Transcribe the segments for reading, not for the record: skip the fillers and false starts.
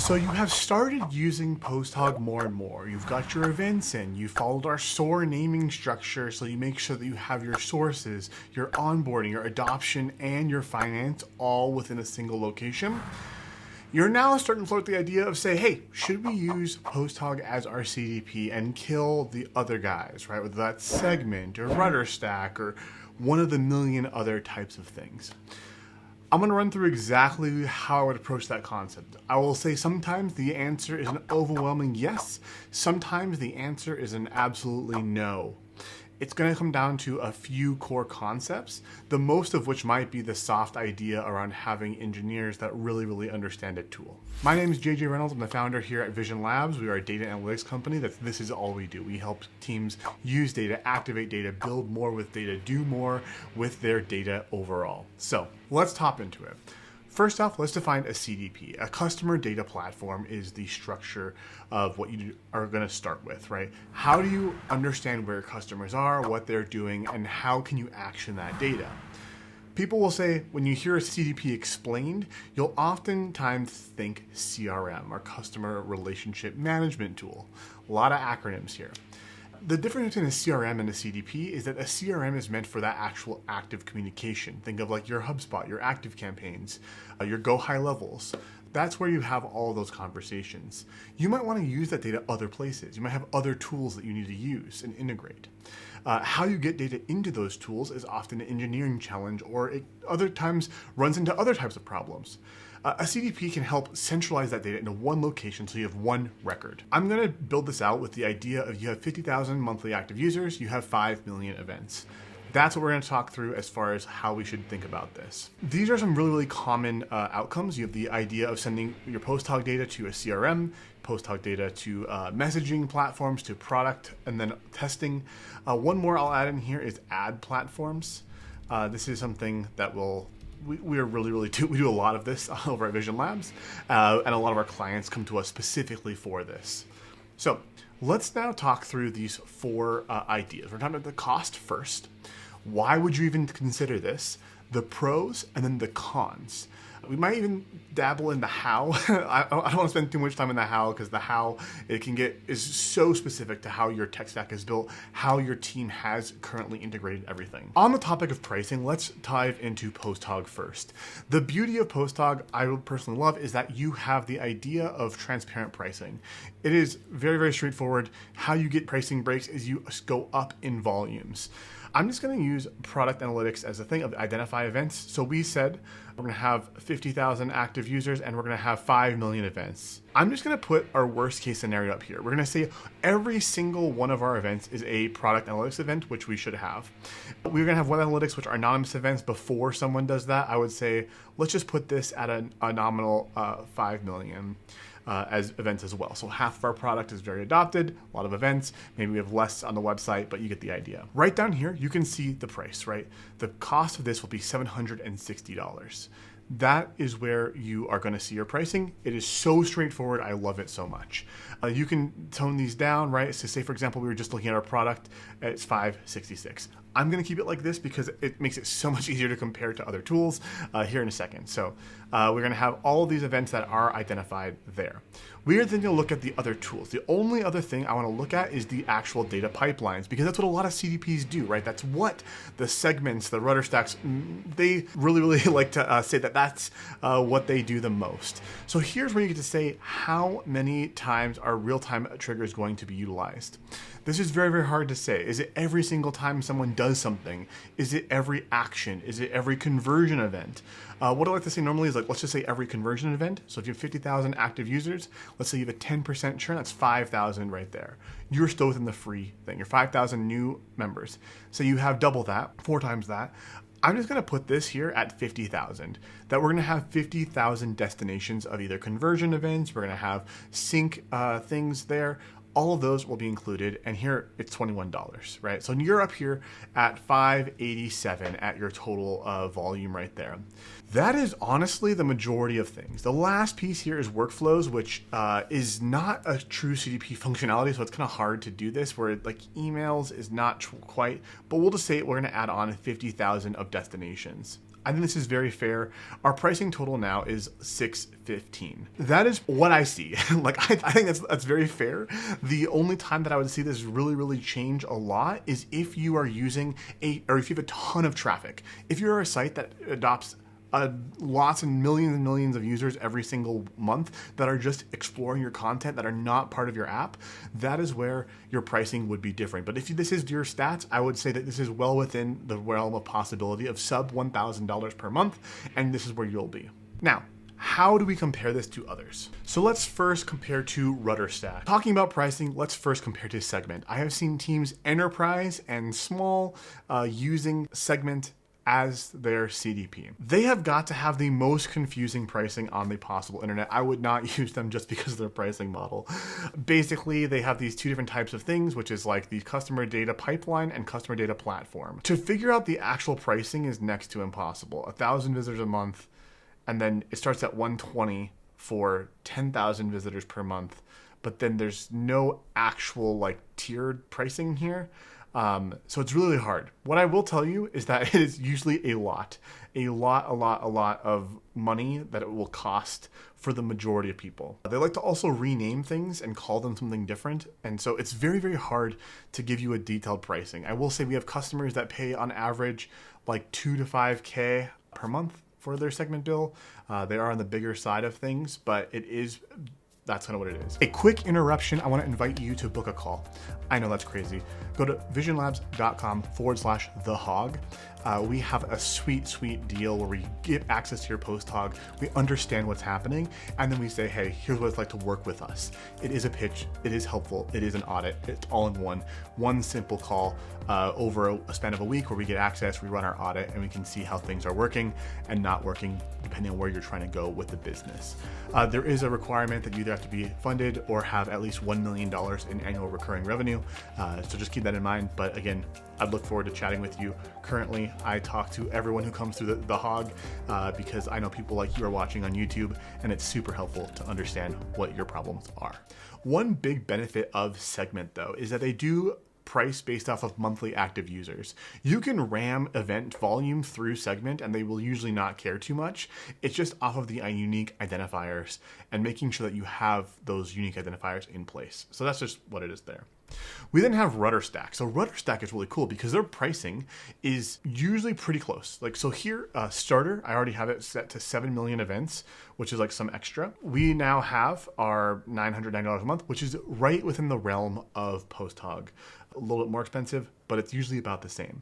So you have started using PostHog more and more. You've got your events in, you followed our SOAR naming structure, so you make sure that you have your sources, your onboarding, your adoption, and your finance all within a single location. You're now starting to float the idea of say, hey, should we use PostHog as our CDP and kill the other guys, right? Whether that's Segment or Rudderstack or one of the million other types of things. I'm going to run through exactly how I would approach that concept. I will say sometimes the answer is an overwhelming yes. Sometimes the answer is an absolutely no. It's going to come down to a few core concepts, the most of which might be the soft idea around having engineers that really understand a tool. My name is JJ Reynolds. I'm the founder here at Vision Labs. We are a data analytics company. This is all we do. We help teams use data, activate data, build more with data, do more with their data overall. So let's hop into it. First off, let's define a CDP. A customer data platform is the structure of what you are going to start with, right? How do you understand where customers are, what they're doing, and how can you action that data? People will say, when you hear a CDP explained, you'll oftentimes think CRM, or customer relationship management tool. A lot of acronyms here. The difference between a CRM and a CDP is that a CRM is meant for that actual active communication. Think of like your HubSpot, your active campaigns, your go high levels. That's where you have all of those conversations. You might want to use that data other places. You might have other tools that you need to use and integrate. How you get data into those tools is often an engineering challenge, or it other times runs into other types of problems. A CDP can help centralize that data into one location so you have one record. I'm going to build this out with the idea of you have 50,000 monthly active users, you have 5 million events. That's what we're going to talk through as far as how we should think about this. These are some really common outcomes. You have the idea of sending your PostHog data to a CRM, PostHog data to messaging platforms, to product, and then testing. One more I'll add in here is ad platforms. This is something that we are we do a lot of this over at Vision Labs, and a lot of our clients come to us specifically for this. So let's now talk through these four ideas. We're talking about the cost first. Why would you even consider this? The pros, and then the cons. We might even dabble in the how. I don't want to spend too much time in the how, because the how is so specific to how your tech stack is built, how your team has currently integrated everything. On the topic of pricing, let's dive into PostHog first. The beauty of PostHog, I would personally love, is that you have the idea of transparent pricing. It is very straightforward. How you get pricing breaks is you go up in volumes. I'm just going to use product analytics as a thing of identify events. So we said we're going to have 50,000 active users and we're going to have 5 million events. I'm just going to put our worst case scenario up here. We're going to say every single one of our events is a product analytics event, which we should have. We're going to have web analytics, which are anonymous events. Before someone does that, I would say, let's just put this at a nominal 5 million. As events as well. So half of our product is very adopted, a lot of events, maybe we have less on the website, but you get the idea. Right down here, you can see the price, right? The cost of this will be $760. That is where you are going to see your pricing. It is so straightforward. I love it so much. You can tone these down, right? So say, for example, we were just looking at our product, it's $566. I'm going to keep it like this because it makes it so much easier to compare to other tools here in a second. So we're going to have all of these events that are identified there. We are then going to look at the other tools. The only other thing I want to look at is the actual data pipelines, because that's what a lot of CDPs do, right? That's what the Segments, the Rudderstacks, they really like to say that that's what they do the most. So here's where you get to say how many times are real-time triggers going to be utilized. This is very hard to say. Is it every single time someone does something? Is it every action? Is it every conversion event? What I like to say normally is, like, let's just say every conversion event. So if you have 50,000 active users, let's say you have a 10% churn, that's 5,000 right there. You're still within the free thing. You're 5,000 new members. So you have double that, 4 times that. I'm just going to put this here at 50,000, that we're going to have 50,000 destinations of either conversion events. We're going to have sync things there. All of those will be included, and here it's $21, right? So you're up here at $587 at your total volume right there. That is honestly the majority of things. The last piece here is workflows, which is not a true CDP functionality, so it's kind of hard to do this, where like emails is not quite, but we'll just say we're going to add on 50,000 of destinations. I think this is very fair. Our pricing total now is $615. That is what I see. Like, I think that's very fair. The only time that I would see this really change a lot is if you are using or if you have a ton of traffic. If you're a site that adopts lots and millions of users every single month that are just exploring your content that are not part of your app, that is where your pricing would be different. But if this is your stats, I would say that this is well within the realm of possibility of sub $1,000 per month, and this is where you'll be. Now, how do we compare this to others? So let's first compare to Rudderstack. Talking about pricing, let's first compare to Segment. I have seen teams enterprise and small using Segment as their CDP. They have got to have the most confusing pricing on the possible internet. I would not use them just because of their pricing model. Basically, they have these two different types of things, which is like the customer data pipeline and customer data platform. To figure out the actual pricing is next to impossible. 1,000 visitors a month, and then it starts at 120 for 10,000 visitors per month. But then there's no actual like tiered pricing here. So it's really hard. What I will tell you is that it is usually a lot of money that it will cost for the majority of people. They like to also rename things and call them something different. And so it's very hard to give you a detailed pricing. I will say we have customers that pay on average like 2 to 5K per month for their segment bill. They are on the bigger side of things, but that's kind of what it is. A quick interruption. I want to invite you to book a call. I know that's crazy. Go to visionlabs.com/thehog. We have a sweet deal where we get access to your PostHog. We understand what's happening. And then we say, hey, here's what it's like to work with us. It is a pitch. It is helpful. It is an audit. It's all in one simple call over a span of a week where we get access, we run our audit, and we can see how things are working and not working depending on where you're trying to go with the business. There is a requirement that you either have to be funded or have at least $1 million in annual recurring revenue. So just keep that in mind. But again, I'd look forward to chatting with you. Currently, I talk to everyone who comes through the Hog because I know people like you are watching on YouTube, and it's super helpful to understand what your problems are. One big benefit of Segment, though, is that they do price based off of monthly active users. You can ram event volume through Segment and they will usually not care too much. It's just off of the unique identifiers and making sure that you have those unique identifiers in place. So that's just what it is there. We then have Rudderstack. So Rudderstack is really cool because their pricing is usually pretty close. Like, so here, starter, I already have it set to 7 million events, which is like some extra. We now have our $990 a month, which is right within the realm of PostHog. A little bit more expensive, but it's usually about the same.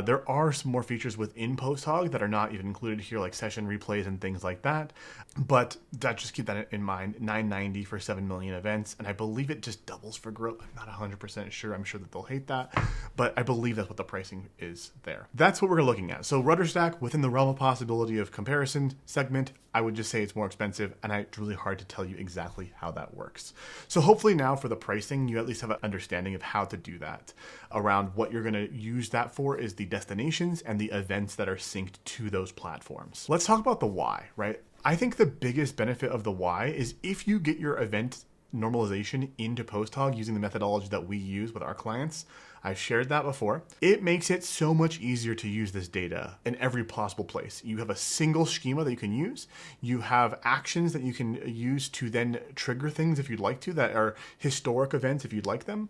There are some more features within PostHog that are not even included here, like session replays and things like that. But just keep that in mind. $990 for 7 million events, and I believe it just doubles for growth. I'm not 100% sure. I'm sure that they'll hate that, but I believe that's what the pricing is there. That's what we're looking at. So Rudderstack, within the realm of possibility of comparison. Segment, I would just say it's more expensive, and it's really hard to tell you exactly how that works. So hopefully now for the pricing, you at least have an understanding of how to do that. Around what you're going to use that for is the destinations and the events that are synced to those platforms. Let's talk about the why, right? I think the biggest benefit of the why is if you get your event normalization into PostHog using the methodology that we use with our clients. I've shared that before. It makes it so much easier to use this data in every possible place. You have a single schema that you can use. You have actions that you can use to then trigger things if you'd like to, that are historic events if you'd like them.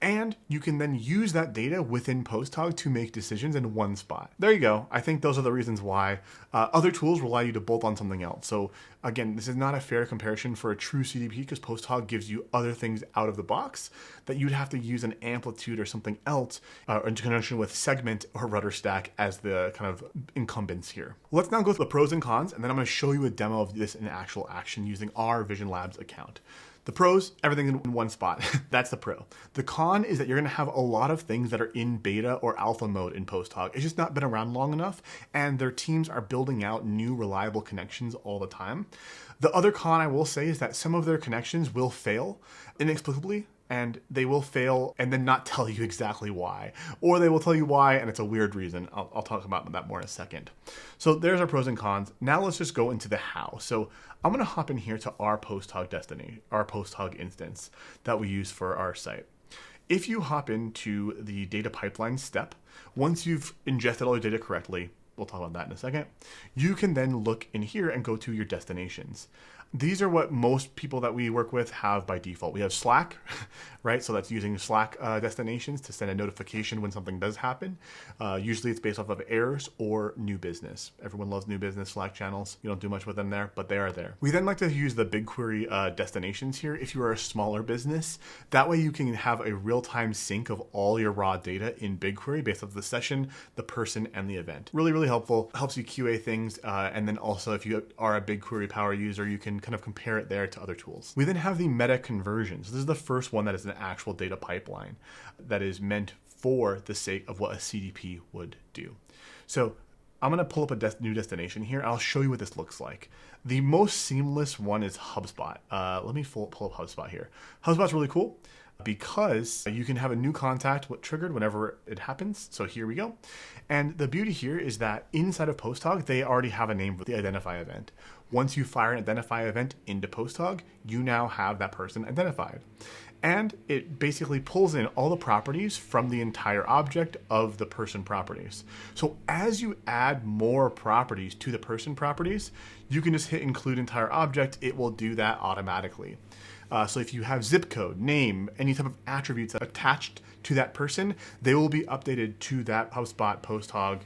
And you can then use that data within PostHog to make decisions in one spot. There you go. I think those are the reasons why. Other tools will allow you to bolt on something else. So again, this is not a fair comparison for a true CDP because PostHog gives you other things out of the box that you'd have to use an amplitude or something else in conjunction with Segment or Rudderstack as the kind of incumbents here. Let's now go through the pros and cons, and then I'm going to show you a demo of this in actual action using our Vision Labs account. The pros, everything in one spot. That's the pro. The con is that you're going to have a lot of things that are in beta or alpha mode in PostHog. It's just not been around long enough, and their teams are building out new reliable connections all the time. The other con I will say is that some of their connections will fail inexplicably, and they will fail and then not tell you exactly why. Or they will tell you why and it's a weird reason. I'll talk about that more in a second. So there's our pros and cons. Now let's just go into the how. So I'm going to hop in here to our PostHog destiny, our PostHog instance that we use for our site. If you hop into the data pipeline step, once you've ingested all your data correctly, we'll talk about that in a second. You can then look in here and go to your destinations. These are what most people that we work with have by default. We have Slack, right? So that's using Slack destinations to send a notification when something does happen. Usually it's based off of errors or new business. Everyone loves new business Slack channels. You don't do much with them there, but they are there. We then like to use the BigQuery destinations here if you are a smaller business. That way you can have a real-time sync of all your raw data in BigQuery based off the session, the person, and the event. Really, really helpful. Helps you QA things. And then also if you are a BigQuery power user, you can kind of compare it there to other tools. We then have the meta conversions. This is the first one that is an actual data pipeline that is meant for the sake of what a CDP would do. So I'm going to pull up a new destination here. I'll show you what this looks like. The most seamless one is HubSpot. Let me pull up HubSpot here. HubSpot's really cool because you can have a new contact triggered whenever it happens. So here we go. And the beauty here is that inside of PostHog, they already have a name for the identify event. Once you fire an identify event into PostHog, you now have that person identified. And it basically pulls in all the properties from the entire object of the person properties. So as you add more properties to the person properties, you can just hit include entire object. It will do that automatically. So if you have zip code, name, any type of attributes attached to that person, they will be updated to that HubSpot PostHog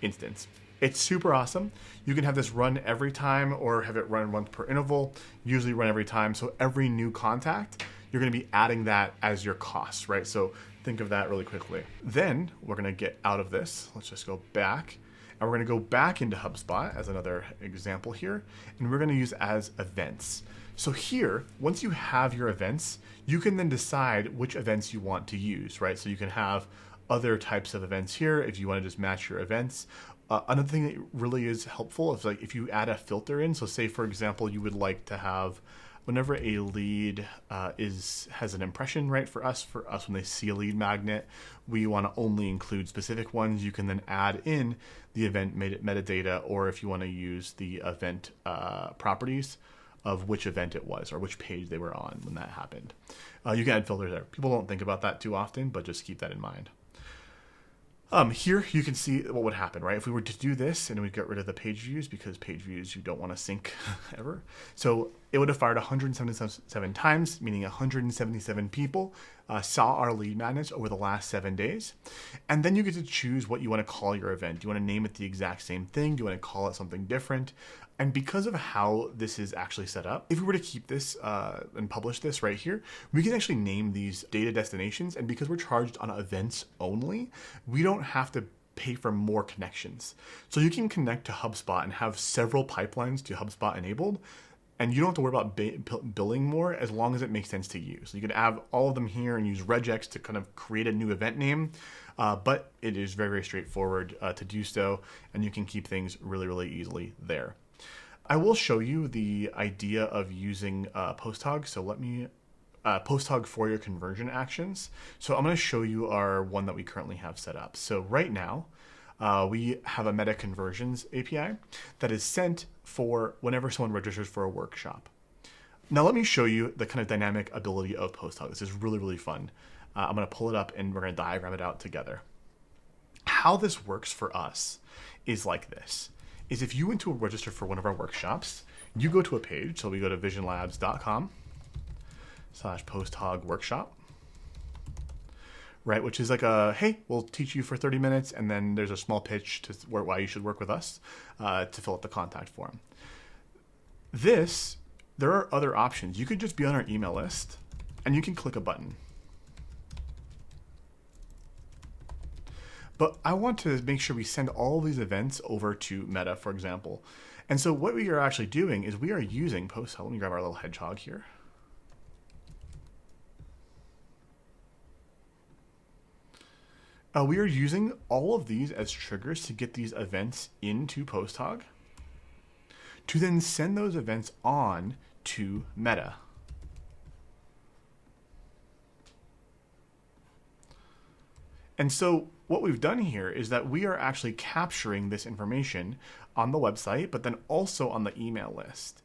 instance. It's super awesome. You can have this run every time or have it run once per interval, usually run every time. So every new contact, you're going to be adding that as your costs, right? So think of that really quickly. Then we're going to get out of this. Let's just go back. And we're going to go back into HubSpot as another example here. And we're going to use as events. So here, once you have your events, you can then decide which events you want to use, right? So you can have other types of events here if you want to just match your events. Another thing that really is helpful is like if you add a filter in. So say, for example, you would like to have whenever a lead has an impression, right? For us when they see a lead magnet, we want to only include specific ones. You can then add in the event metadata, or if you want to use the event properties of which event it was or which page they were on when that happened. You can add filters there. People don't think about that too often, but just keep that in mind. Here you can see what would happen, right? If we were to do this and we got rid of the page views, because page views you don't want to sync ever. So it would have fired 177 times, meaning 177 people saw our lead magnets over the last 7 days. And then you get to choose what you want to call your event. Do you want to name it the exact same thing? Do you want to call it something different? And because of how this is actually set up, if we were to keep this and publish this right here, we can actually name these data destinations. And because we're charged on events only, we don't have to pay for more connections. So you can connect to HubSpot and have several pipelines to HubSpot enabled, and you don't have to worry about billing more as long as it makes sense to you. So you can have all of them here and use regex to kind of create a new event name, but it is very, very straightforward to do so, and you can keep things really, really easily there. I will show you the idea of using PostHog. So let me PostHog for your conversion actions. So I'm going to show you our one that we currently have set up. So right now we have a meta conversions API that is sent for whenever someone registers for a workshop. Now let me show you the kind of dynamic ability of PostHog. This is really, really fun. I'm going to pull it up and we're going to diagram it out together. How this works for us is like this. Is if you went to register for one of our workshops, you go to a page. So we go to visionlabs.com/PostHog workshop, right? Which is like a, hey, we'll teach you for 30 minutes. And then there's a small pitch to why you should work with us to fill out the contact form. There are other options. You could just be on our email list and you can click a button. But I want to make sure we send all these events over to Meta, for example. And so what we are actually doing is we are using PostHog. Let me grab our little hedgehog here. We are using all of these as triggers to get these events into PostHog to then send those events on to Meta. And so what we've done here is that we are actually capturing this information on the website, but then also on the email list.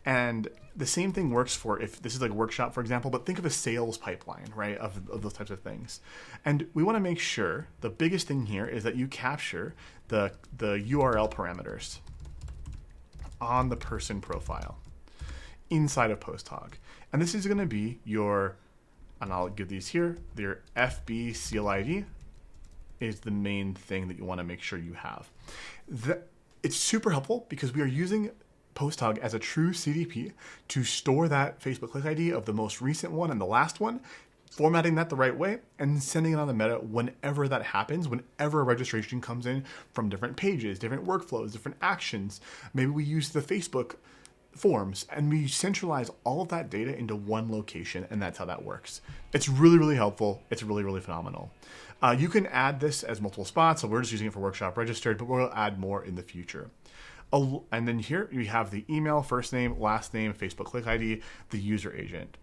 And the same thing works for if this is like a workshop, for example, but think of a sales pipeline, right, of those types of things. And we want to make sure the biggest thing here is that you capture the URL parameters on the person profile inside of PostHog. And this is going to be your, and I'll give these here, your FB CLID is the main thing that you want to make sure you have. It's super helpful because we are using PostHog as a true CDP to store that Facebook click ID of the most recent one and the last one, formatting that the right way, and sending it on the meta whenever that happens, whenever a registration comes in from different pages, different workflows, different actions. Maybe we use the Facebook forms and we centralize all of that data into one location, and that's how that works. It's really, really helpful. It's really, really phenomenal. You can add this as multiple spots, so we're just using it for workshop registered, but we'll add more in the future. And then here you have the email, first name, last name, Facebook click ID, the user agent.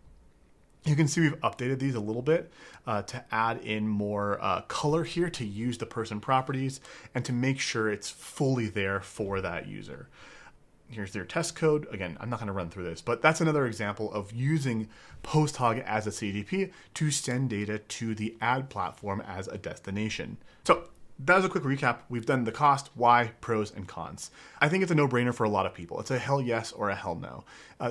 You can see we've updated these a little bit to add in more color here to use the person properties and to make sure it's fully there for that user. Here's their test code. Again, I'm not going to run through this, but that's another example of using PostHog as a CDP to send data to the ad platform as a destination. So that was a quick recap. We've done the cost, why, pros, and cons. I think it's a no-brainer for a lot of people. It's a hell yes or a hell no.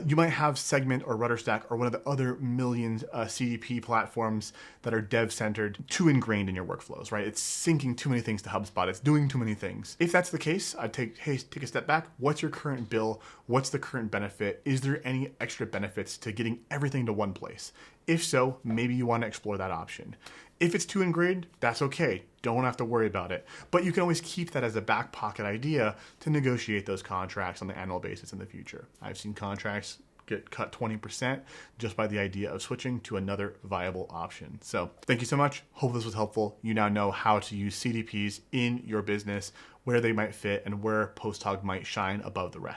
You might have Segment or Rudderstack or one of the other million CDP platforms that are dev-centered too ingrained in your workflows, right? It's syncing too many things to HubSpot. It's doing too many things. If that's the case, I'd take a step back. What's your current bill? What's the current benefit? Is there any extra benefits to getting everything to one place? If so, maybe you want to explore that option. If it's too ingrained, that's okay. Don't have to worry about it. But you can always keep that as a back pocket idea to negotiate those contracts on the annual basis in the future. I've seen contracts get cut 20% just by the idea of switching to another viable option. So thank you so much. Hope this was helpful. You now know how to use CDPs in your business, where they might fit, and where PostHog might shine above the rest.